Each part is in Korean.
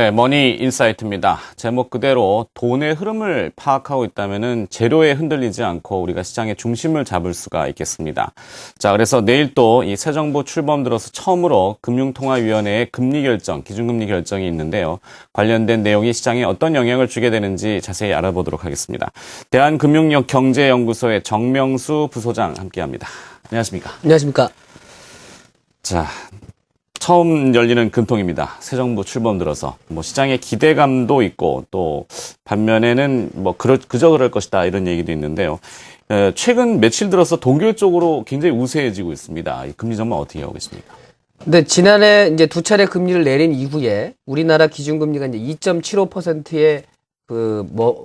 네, 머니 인사이트입니다. 제목 그대로 돈의 흐름을 파악하고 있다면은 재료에 흔들리지 않고 우리가 시장의 중심을 잡을 수가 있겠습니다. 자, 그래서 내일 또 이 새 정부 출범 들어서 처음으로 금융통화위원회의 금리 결정, 기준금리 결정이 있는데요. 관련된 내용이 시장에 어떤 영향을 주게 되는지 자세히 알아보도록 하겠습니다. 대한금융경제연구소의 정명수 부소장 함께합니다. 안녕하십니까? 안녕하십니까? 자, 처음 열리는 금통입니다. 새 정부 출범 들어서 시장의 기대감도 있고 또 반면에는 그저 그럴 것이다 이런 얘기도 있는데요. 최근 며칠 들어서 동결 쪽으로 굉장히 우세해지고 있습니다. 이 금리 전망 어떻게 하고 계십니까? 네, 지난해 이제 두 차례 금리를 내린 이후에 우리나라 기준금리가 이제 2.75%에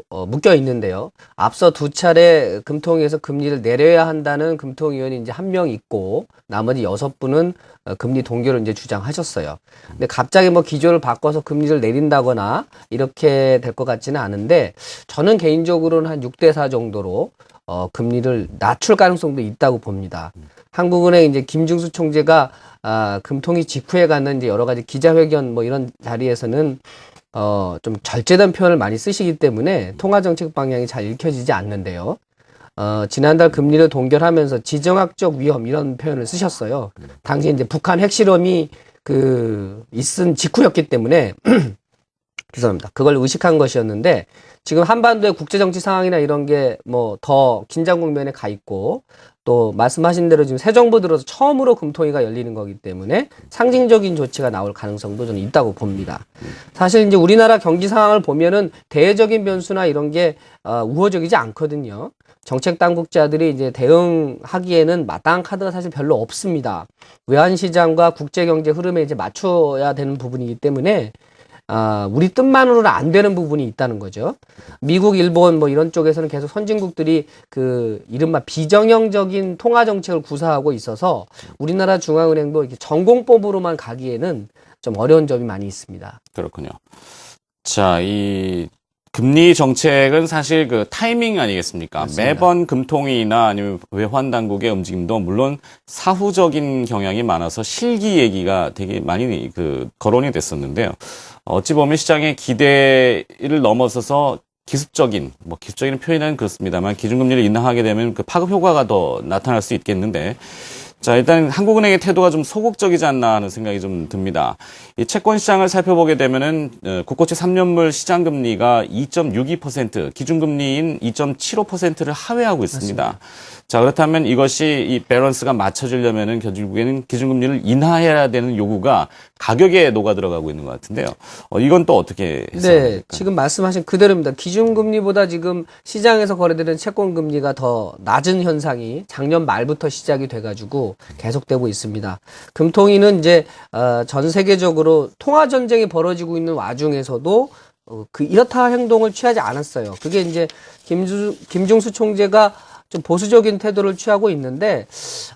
묶여 있는데요. 앞서 두 차례 금통위에서 금리를 내려야 한다는 금통위원이 이제 한 명 있고, 나머지 6분은 금리 동결을 이제 주장하셨어요. 근데 갑자기 기조를 바꿔서 금리를 내린다거나 이렇게 될 것 같지는 않은데, 저는 개인적으로는 한 6대4 정도로, 금리를 낮출 가능성도 있다고 봅니다. 한국은행 이제 김중수 총재가, 금통위 직후에 갖는 이제 여러 가지 기자회견 이런 자리에서는 좀 절제된 표현을 많이 쓰시기 때문에 통화정책 방향이 잘 읽혀지지 않는데요. 지난달 금리를 동결하면서 지정학적 위험 이런 표현을 쓰셨어요. 당시 이제 북한 핵실험이 있은 직후였기 때문에 죄송합니다. 그걸 의식한 것이었는데 지금 한반도의 국제정치 상황이나 이런 게 더 긴장 국면에 가 있고 또 말씀하신 대로 지금 새 정부 들어서 처음으로 금통위가 열리는 거기 때문에 상징적인 조치가 나올 가능성도 저는 있다고 봅니다. 사실 이제 우리나라 경기 상황을 보면은 대외적인 변수나 이런 게 우호적이지 않거든요. 정책 당국자들이 이제 대응하기에는 마땅한 카드가 사실 별로 없습니다. 외환 시장과 국제 경제 흐름에 이제 맞춰야 되는 부분이기 때문에 우리 뜻만으로는 안 되는 부분이 있다는 거죠. 미국, 일본 이런 쪽에서는 계속 선진국들이 이른바 비정형적인 통화 정책을 구사하고 있어서 우리나라 중앙은행도 이렇게 전공법으로만 가기에는 좀 어려운 점이 많이 있습니다. 그렇군요. 자, 이 금리 정책은 사실 타이밍 아니겠습니까? 맞습니다. 매번 금통위나 아니면 외환 당국의 움직임도 물론 사후적인 경향이 많아서 실기 얘기가 되게 많이 거론이 됐었는데요. 어찌 보면 시장의 기대를 넘어서서 기습적인 표현은 그렇습니다만 기준금리를 인하하게 되면 파급 효과가 더 나타날 수 있겠는데, 자, 일단 한국은행의 태도가 좀 소극적이지 않나 하는 생각이 좀 듭니다. 이 채권 시장을 살펴보게 되면은 국고채 3년물 시장 금리가 2.62%, 기준금리인 2.75%를 하회하고 있습니다. 맞습니다. 자, 그렇다면 이것이 이 밸런스가 맞춰지려면은 결국에는 기준금리를 인하해야 되는 요구가 가격에 녹아 들어가고 있는 것 같은데요. 이건 또 어떻게 해석합니까? 네, 지금 말씀하신 그대로입니다. 기준금리보다 지금 시장에서 거래되는 채권금리가 더 낮은 현상이 작년 말부터 시작이 돼가지고 계속되고 있습니다. 금통위는 이제 전 세계적으로 통화 전쟁이 벌어지고 있는 와중에서도 이렇다 행동을 취하지 않았어요. 그게 이제 김중수 총재가 좀 보수적인 태도를 취하고 있는데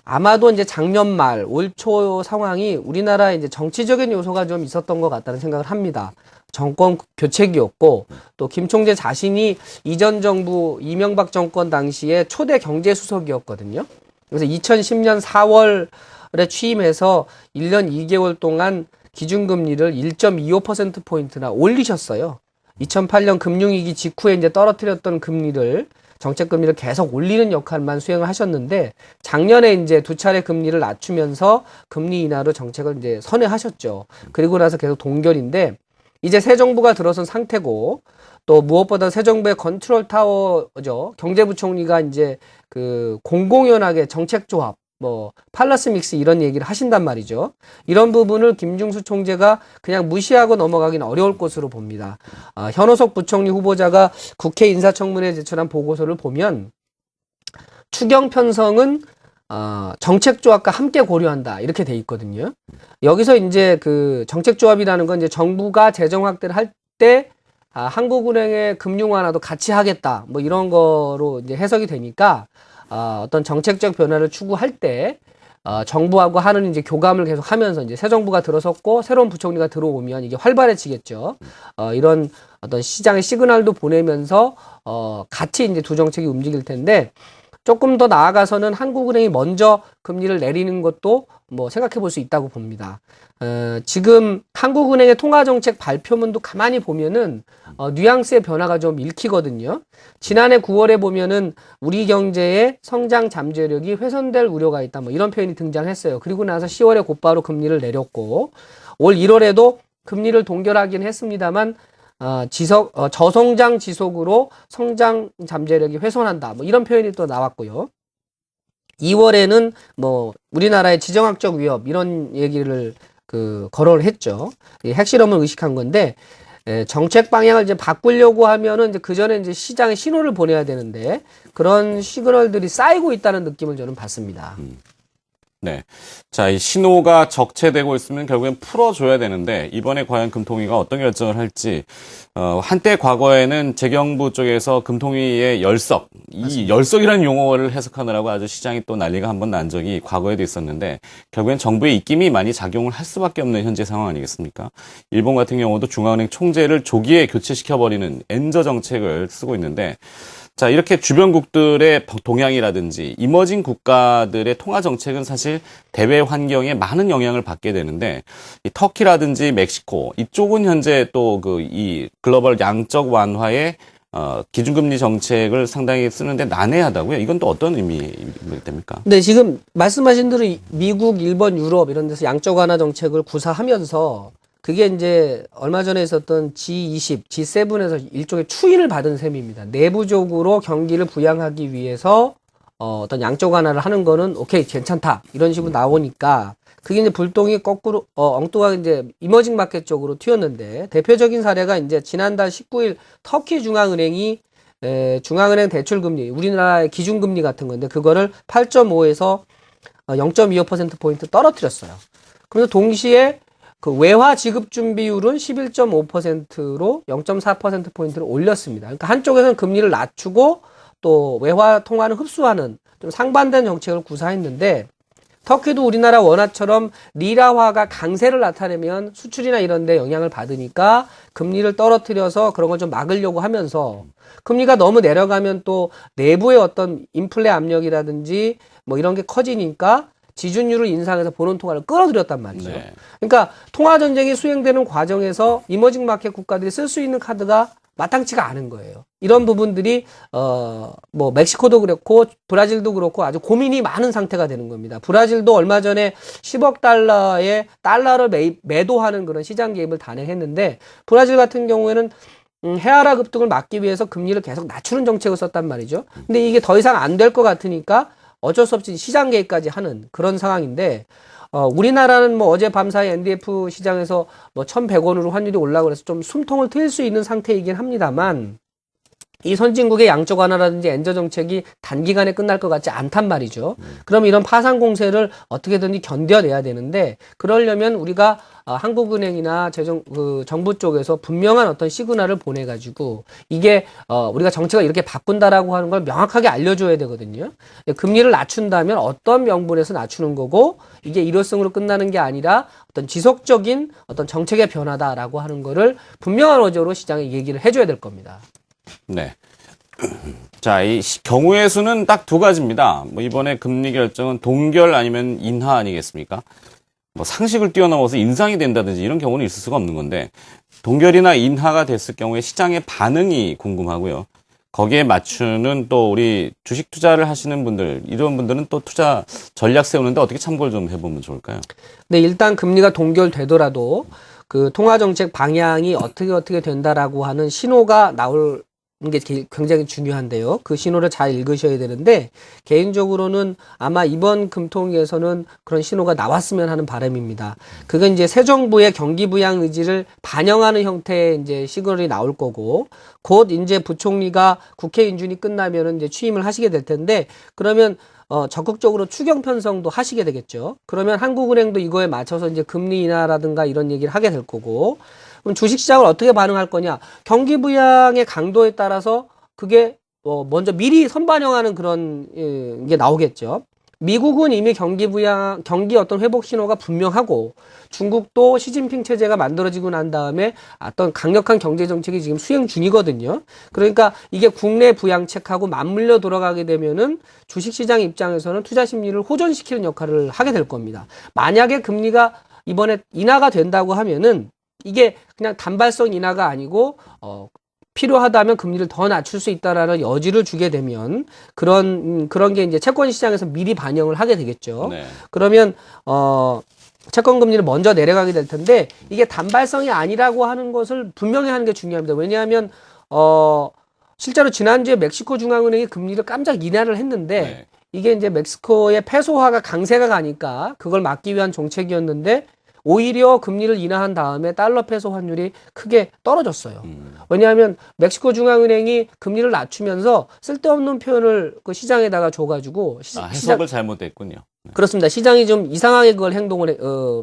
아마도 이제 작년 말, 올 초 상황이 우리나라 이제 정치적인 요소가 좀 있었던 것 같다는 생각을 합니다. 정권 교체기였고 또 김 총재 자신이 이전 정부 이명박 정권 당시에 초대 경제수석이었거든요. 그래서 2010년 4월에 취임해서 1년 2개월 동안 기준금리를 1.25%포인트나 올리셨어요. 2008년 금융위기 직후에 이제 떨어뜨렸던 금리를 정책금리를 계속 올리는 역할만 수행을 하셨는데 작년에 이제 두 차례 금리를 낮추면서 금리 인하로 정책을 이제 선회하셨죠. 그리고 나서 계속 동결인데 이제 새 정부가 들어선 상태고 또 무엇보다 새 정부의 컨트롤 타워죠. 경제부총리가 이제 공공연하게 정책조합 팔러스 믹스 이런 얘기를 하신단 말이죠. 이런 부분을 김중수 총재가 그냥 무시하고 넘어가기는 어려울 것으로 봅니다. 현호석 부총리 후보자가 국회 인사청문회에 제출한 보고서를 보면 추경 편성은 정책조합과 함께 고려한다 이렇게 돼 있거든요. 여기서 이제 정책조합이라는 건 이제 정부가 재정 확대를 할 때 한국은행의 금융 완화도 같이 하겠다 이런 거로 이제 해석이 되니까 어떤 정책적 변화를 추구할 때 정부하고 하는 이제 교감을 계속 하면서 이제 새 정부가 들어섰고 새로운 부총리가 들어오면 이게 활발해지겠죠. 이런 어떤 시장의 시그널도 보내면서 같이 이제 두 정책이 움직일 텐데 조금 더 나아가서는 한국은행이 먼저 금리를 내리는 것도 뭐 생각해 볼 수 있다고 봅니다. 지금 한국은행의 통화정책 발표문도 가만히 보면은 뉘앙스의 변화가 좀 읽히거든요. 지난해 9월에 보면은 우리 경제의 성장 잠재력이 훼손될 우려가 있다. 뭐 이런 표현이 등장했어요. 그리고 나서 10월에 곧바로 금리를 내렸고 올 1월에도 금리를 동결하긴 했습니다만 저성장 지속으로 성장 잠재력이 훼손한다. 뭐 이런 표현이 또 나왔고요. 2월에는 뭐 우리나라의 지정학적 위협 이런 얘기를 거론을 했죠. 핵실험을 의식한 건데 정책 방향을 이제 바꾸려고 하면은 이제 그 전에 이제 시장에 신호를 보내야 되는데 그런 시그널들이 쌓이고 있다는 느낌을 저는 받습니다. 네. 자, 이 신호가 적체되고 있으면 결국엔 풀어줘야 되는데, 이번에 과연 금통위가 어떤 결정을 할지, 한때 과거에는 재경부 쪽에서 금통위의 열석, 이 열석이라는 용어를 해석하느라고 아주 시장이 또 난리가 한번 난 적이 과거에도 있었는데, 결국엔 정부의 입김이 많이 작용을 할 수밖에 없는 현재 상황 아니겠습니까? 일본 같은 경우도 중앙은행 총재를 조기에 교체시켜버리는 엔저 정책을 쓰고 있는데, 자, 이렇게 주변국들의 동향이라든지 이머징 국가들의 통화 정책은 사실 대외 환경에 많은 영향을 받게 되는데 이 터키라든지 멕시코 이쪽은 현재 또 이 글로벌 양적 완화의 기준금리 정책을 상당히 쓰는데 난해하다고요. 이건 또 어떤 의미입니까? 네, 지금 말씀하신 대로 미국, 일본, 유럽 이런 데서 양적 완화 정책을 구사하면서 그게 이제 얼마 전에 있었던 G20, G7에서 일종의 추인을 받은 셈입니다. 내부적으로 경기를 부양하기 위해서 어떤 양적 완화를 하는 거는 오케이, 괜찮다. 이런 식으로 나오니까 그게 이제 불똥이 거꾸로 엉뚱하게 이제 이머징 마켓 쪽으로 튀었는데 대표적인 사례가 이제 지난달 19일 터키 중앙은행이 중앙은행 대출금리, 우리나라의 기준금리 같은 건데 그거를 8.5에서 0.25%포인트 떨어뜨렸어요. 그래서 동시에 그 외화 지급 준비율은 11.5%로 0.4%포인트를 올렸습니다. 그러니까 한쪽에서는 금리를 낮추고 또 외화 통화는 흡수하는 좀 상반된 정책을 구사했는데 터키도 우리나라 원화처럼 리라화가 강세를 나타내면 수출이나 이런 데 영향을 받으니까 금리를 떨어뜨려서 그런 걸 좀 막으려고 하면서 금리가 너무 내려가면 또 내부의 어떤 인플레 압력이라든지 뭐 이런 게 커지니까 지준율을 인상해서 보는 통화를 끌어들였단 말이죠. 네. 그러니까 통화 전쟁이 수행되는 과정에서 이머징 마켓 국가들이 쓸 수 있는 카드가 마땅치가 않은 거예요. 이런 부분들이 뭐 멕시코도 그렇고 브라질도 그렇고 아주 고민이 많은 상태가 되는 겁니다. 브라질도 얼마 전에 10억 달러의 달러를 매도하는 그런 시장 개입을 단행했는데 브라질 같은 경우에는 헤아라 급등을 막기 위해서 금리를 계속 낮추는 정책을 썼단 말이죠. 근데 이게 더 이상 안 될 것 같으니까 어쩔 수 없이 시장 개입까지 하는 그런 상황인데 우리나라는 뭐 어제 밤사이 NDF 시장에서 뭐 1,100원으로 환율이 올라고 그래서 좀 숨통을 트일 수 있는 상태이긴 합니다만 이 선진국의 양적 완화라든지 엔저 정책이 단기간에 끝날 것 같지 않단 말이죠. 그럼 이런 파산 공세를 어떻게든지 견뎌내야 되는데 그러려면 우리가 한국은행이나 정부 쪽에서 분명한 어떤 시그널을 보내가지고 이게 우리가 정책을 이렇게 바꾼다라고 하는 걸 명확하게 알려줘야 되거든요. 금리를 낮춘다면 어떤 명분에서 낮추는 거고 이게 일회성으로 끝나는 게 아니라 어떤 지속적인 어떤 정책의 변화다라고 하는 거를 분명한 어조로 시장에 얘기를 해줘야 될 겁니다. 네. 자, 이 경우의 수는 딱 두 가지입니다. 뭐 이번에 금리 결정은 동결 아니면 인하 아니겠습니까? 뭐 상식을 뛰어넘어서 인상이 된다든지 이런 경우는 있을 수가 없는 건데 동결이나 인하가 됐을 경우에 시장의 반응이 궁금하고요. 거기에 맞추는 또 우리 주식 투자를 하시는 분들, 이런 분들은 또 투자 전략 세우는데 어떻게 참고를 좀 해보면 좋을까요? 네, 일단 금리가 동결되더라도 그 통화정책 방향이 어떻게 된다라고 하는 신호가 나올 게 굉장히 중요한데요. 그 신호를 잘 읽으셔야 되는데 개인적으로는 아마 이번 금통위에서는 그런 신호가 나왔으면 하는 바람입니다. 그건 이제 새 정부의 경기 부양 의지를 반영하는 형태의 이제 시그널이 나올 거고 곧 이제 부총리가 국회 인준이 끝나면은 이제 취임을 하시게 될 텐데 그러면 적극적으로 추경 편성도 하시게 되겠죠. 그러면 한국은행도 이거에 맞춰서 이제 금리 인하라든가 이런 얘기를 하게 될 거고 그럼 주식시장을 어떻게 반응할 거냐? 경기 부양의 강도에 따라서 그게 먼저 미리 선반영하는 그런 게 나오겠죠. 미국은 이미 경기 어떤 회복 신호가 분명하고 중국도 시진핑 체제가 만들어지고 난 다음에 어떤 강력한 경제 정책이 지금 수행 중이거든요. 그러니까 이게 국내 부양책하고 맞물려 돌아가게 되면은 주식시장 입장에서는 투자 심리를 호전시키는 역할을 하게 될 겁니다. 만약에 금리가 이번에 인하가 된다고 하면은 이게 그냥 단발성 인하가 아니고 필요하다면 금리를 더 낮출 수 있다라는 여지를 주게 되면 그런 게 이제 채권 시장에서 미리 반영을 하게 되겠죠. 네. 그러면 채권 금리를 먼저 내려가게 될 텐데 이게 단발성이 아니라고 하는 것을 분명히 하는 게 중요합니다. 왜냐하면 실제로 지난주에 멕시코 중앙은행이 금리를 깜짝 인하를 했는데 네. 이게 이제 멕시코의 페소화가 강세가 가니까 그걸 막기 위한 정책이었는데 오히려 금리를 인하한 다음에 달러 페소 환율이 크게 떨어졌어요. 왜냐하면 멕시코 중앙은행이 금리를 낮추면서 쓸데없는 표현을 그 시장에다가 줘가지고 해석을 잘못했군요. 그렇습니다. 시장이 좀 이상하게 그걸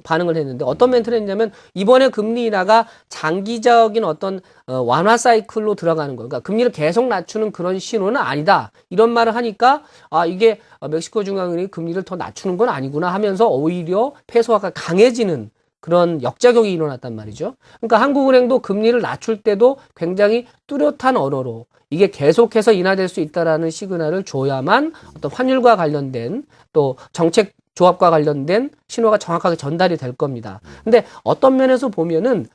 반응을 했는데 어떤 멘트를 했냐면 이번에 금리 인하가 장기적인 어떤 완화 사이클로 들어가는 거예요. 그러니까 금리를 계속 낮추는 그런 신호는 아니다. 이런 말을 하니까 이게 멕시코 중앙은행이 금리를 더 낮추는 건 아니구나 하면서 오히려 페소화가 강해지는 그런 역작용이 일어났단 말이죠. 그러니까 한국은행도 금리를 낮출 때도 굉장히 뚜렷한 언어로 이게 계속해서 인하될 수 있다라는 시그널을 줘야만 어떤 환율과 관련된 또 정책 조합과 관련된 신호가 정확하게 전달이 될 겁니다. 근데 어떤 면에서 보면은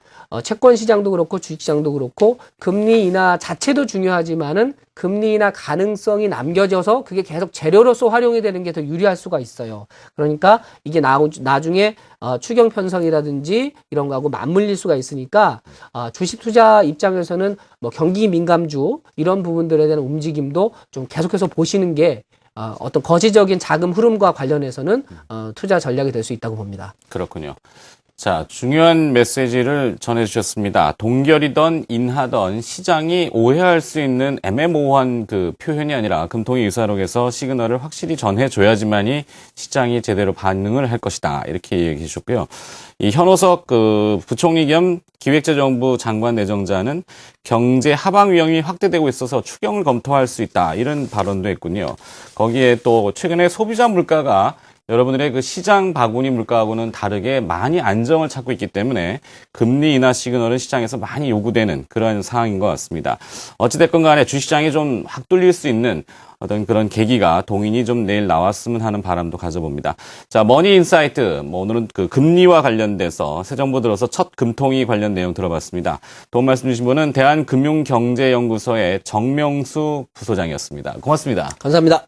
채권 시장도 그렇고 주식 시장도 그렇고 금리 인하 자체도 중요하지만은 금리 인하 가능성이 남겨져서 그게 계속 재료로서 활용이 되는 게 더 유리할 수가 있어요. 그러니까 이게 나중에 추경 편성이라든지 이런 거하고 맞물릴 수가 있으니까 주식 투자 입장에서는 뭐 경기 민감주 이런 부분들에 대한 움직임도 좀 계속해서 보시는 게 어떤 거시적인 자금 흐름과 관련해서는 투자 전략이 될 수 있다고 봅니다. 그렇군요. 자, 중요한 메시지를 전해주셨습니다. 동결이던 인하던 시장이 오해할 수 있는 애매모호한 그 표현이 아니라 금통위 유사록에서 시그널을 확실히 전해줘야지만이 시장이 제대로 반응을 할 것이다. 이렇게 얘기해 주셨고요. 이 현오석 그 부총리 겸 기획재정부 장관 내정자는 경제 하방 위험이 확대되고 있어서 추경을 검토할 수 있다. 이런 발언도 했군요. 거기에 또 최근에 소비자 물가가 여러분들의 그 시장 바구니 물가하고는 다르게 많이 안정을 찾고 있기 때문에 금리 인하 시그널은 시장에서 많이 요구되는 그런 상황인 것 같습니다. 어찌됐건 간에 주시장이 좀 확 뚫릴 수 있는 어떤 그런 계기가 동인이 좀 내일 나왔으면 하는 바람도 가져봅니다. 자, 머니 인사이트. 오늘은 그 금리와 관련돼서 새 정부 들어서 첫 금통위 관련 내용 들어봤습니다. 도움 말씀 주신 분은 대한금융경제연구소의 정명수 부소장이었습니다. 고맙습니다. 감사합니다.